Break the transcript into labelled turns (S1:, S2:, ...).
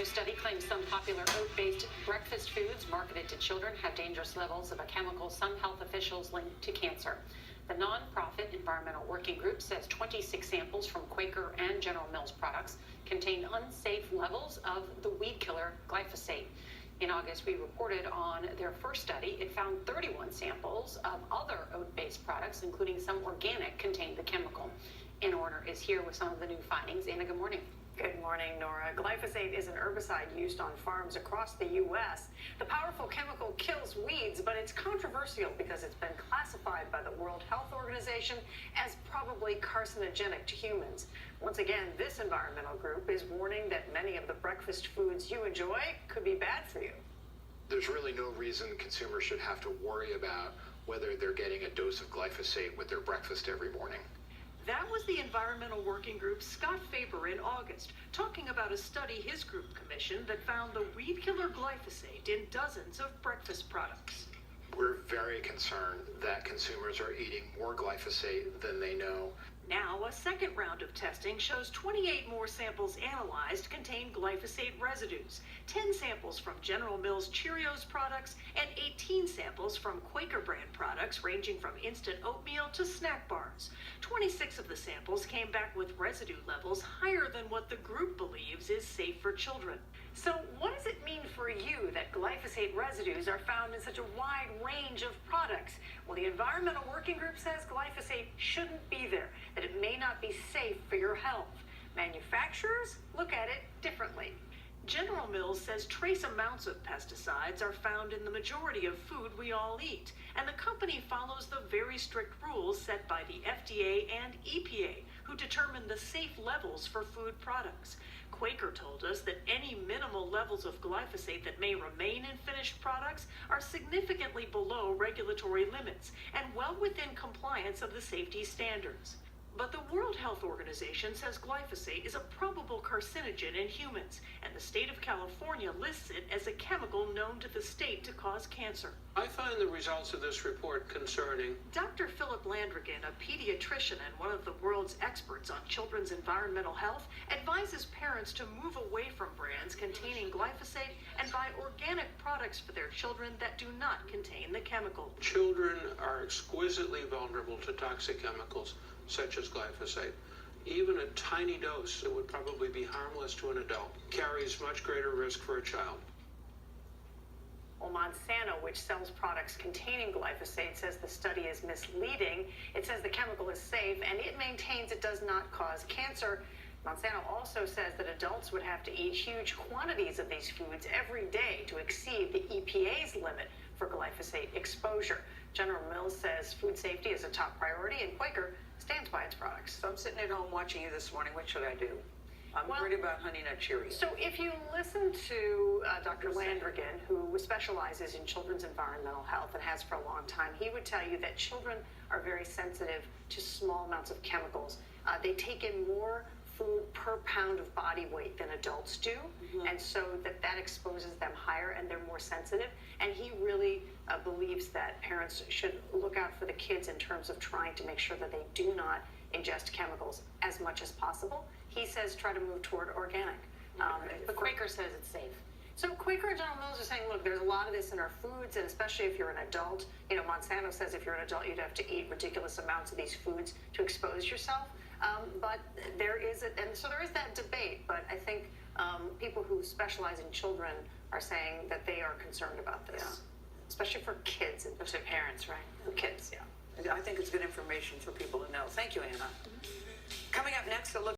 S1: new study claims some popular oat-based breakfast foods marketed to children have dangerous levels of a chemical some health officials link to cancer. The nonprofit Environmental Working Group says 26 samples from Quaker and General Mills products contained unsafe levels of the weed killer glyphosate. In August, we reported on their first study. It found 31 samples of other oat-based products, including some organic, contained the chemical. Anna Warner is here with some of the new findings. Anna, good morning.
S2: Good morning, Nora. Glyphosate is an herbicide used on farms across the U.S. The powerful chemical kills weeds, but it's controversial because it's been classified by the World Health Organization as probably carcinogenic to humans. Once again, this environmental group is warning that many of the breakfast foods you enjoy could be bad for you.
S3: There's really no reason consumers should have to worry about whether they're getting a dose of glyphosate with their breakfast every morning.
S4: That was the Environmental Working Group's Scott Faber in August, talking about a study his group commissioned that found the weed killer glyphosate in dozens of breakfast products.
S3: We're very concerned that consumers are eating more glyphosate than they know.
S4: Now, a second round of testing shows 28 more samples analyzed contain glyphosate residues, 10 samples from General Mills Cheerios products, and 18 samples from Quaker brand products ranging from instant oatmeal to snack bars. 26 of the samples came back with residue levels higher than what the group believes is safe for children.
S2: So what does it mean for you that glyphosate residues are found in such a wide range of products? Well, the Environmental Working Group says glyphosate shouldn't be there, that it may not be safe for your health. Manufacturers look at it differently.
S4: General Mills says trace amounts of pesticides are found in the majority of food we all eat, and the company follows the very strict rules set by the FDA and EPA, who determine the safe levels for food products. Quaker told us that any minimal levels of glyphosate that may remain in finished products are significantly below regulatory limits and well within compliance of the safety standards. But the World Health Organization says glyphosate is a probable carcinogen in humans, and the state of California lists it as a chemical known to the state to cause cancer.
S5: I find the results of this report concerning.
S4: Dr. Philip Landrigan, a pediatrician and one of the world's experts on children's environmental health, advises parents to move away from brands containing glyphosate and buy organic products for their children that do not contain the chemical.
S5: Children are exquisitely vulnerable to toxic chemicals such as glyphosate. Even a tiny dose that would probably be harmless to an adult carries much greater risk for a child.
S2: Well, Monsanto, which sells products containing glyphosate, says the study is misleading. It says the chemical is safe, and it maintains it does not cause cancer. Monsanto also says that adults would have to eat huge quantities of these foods every day to exceed the EPA's limit for glyphosate exposure. General Mills says food safety is a top priority, and Quaker stands by its products.
S6: So I'm sitting at home watching you this morning. What should I do? I'm worried about Honey Nut Cheerios.
S2: So if you listen to Dr. Landrigan, who specializes in children's environmental health and has for a long time, he would tell you that children are very sensitive to small amounts of chemicals. They take in more food per pound of body weight than adults do, and so that exposes them higher and they're more sensitive. And he really believes that parents should look out for the kids in terms of trying to make sure that they do not ingest chemicals as much as possible. He says try to move toward organic.
S1: But Quaker says it's safe.
S2: So Quaker and General Mills are saying, look, there's a lot of this in our foods, and especially if you're an adult. You know, Monsanto says if you're an adult, you'd have to eat ridiculous amounts of these foods to expose yourself. But there is, and so there is that debate. But I think people who specialize in children are saying that they are concerned about this, especially for kids and for parents, right? For kids, yeah.
S6: I think it's good information for people to know. Thank you, Anna. Coming up next, a look